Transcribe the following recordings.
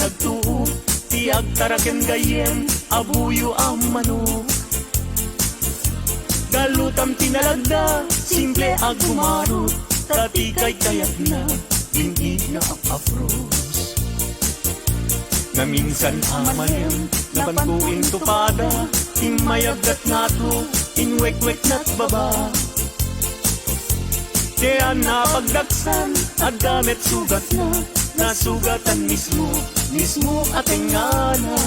nagtuo, tiag taraken gayem, abuyo ang manok. Galutam tinalagda, simple ag gumarot, tati kay kayat na, hindi na apros. Na minsan amalem, napantuin tupada, timayagdat nato, inwek-wek na't baba. Kaya napagdaksan, at gamit sugat na, nasugatan mismo ating ngana.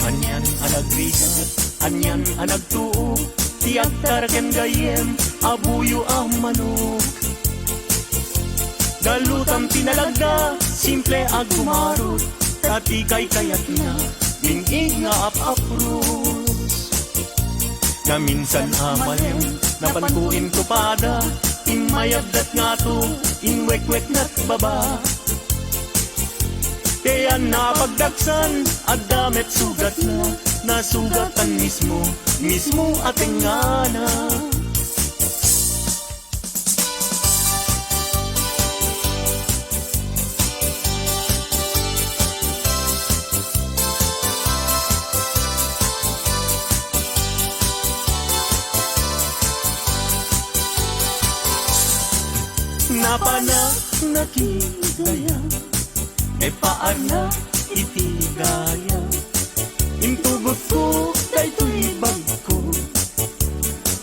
Anyan anagrisat, anyan anagtuo, tiyak taraken gayem, abuyo ang manok. Galutam tinalagda, simple ag gumarot, tati kay kayat na, mingig nga apros. Na minsan amalem, napantuin tupada, imayabdat nga to, inwek-wek na't baba. Kaya napagdaksan, at damit sugat na, nasugatan mismo ating ngana. Napana nakigaya, may paar na itigaya. Intugot ko, daytoy bag ko,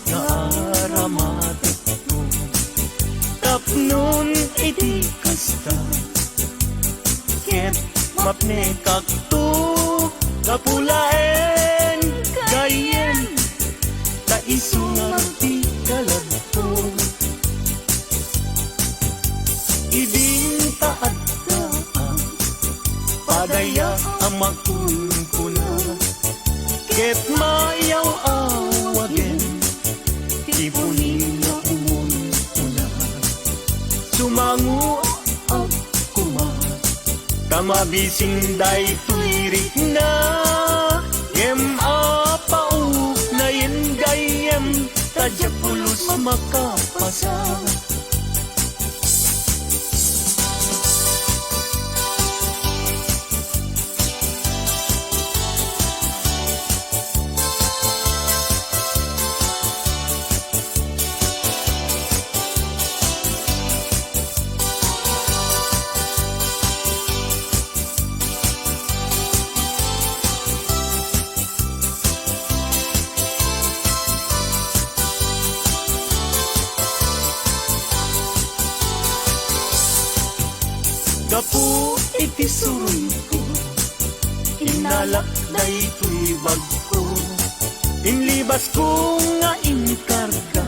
naaramatik ko. Tapnon iti kasta, ket mapne kakto, kapulaen gayem, taisungan ti kalagto. Iding taad padaya amakun kuna, ket mayaw awagen, tipunin na umon kuna. Sumangu akuma, kamabising day tuirik na, yem apau na yen gayem, tadya pulos makapasa. Gapu iti suroy ko, inalak daytoy bag ko. Inlibas ko nga inkarga,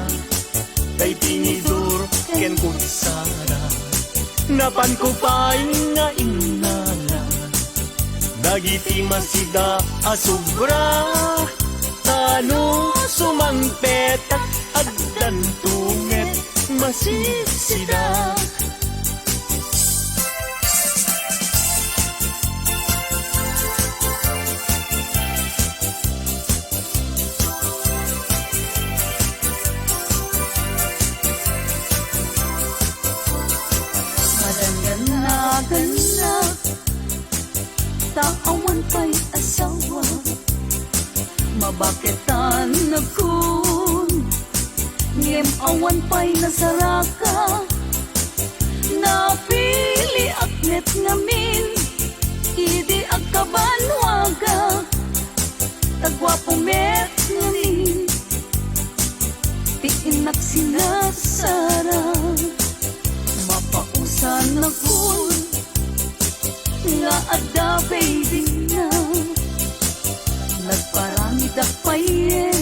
day tinidor ken kutsara. Napan ko pa'y nga inala, dagiti masida asubra. Tano sumangpetak agdan tunget masisida. Ganda, taawan pa'y asawa, mabaketan na kun, ngem awan pa'y nasaraka, napili aknet ngamin, idi agkabanwaga, tagwapo met ngamin, tiinak sinasara, mapausan na kun, nga ada baby na, nagparamid akpaye.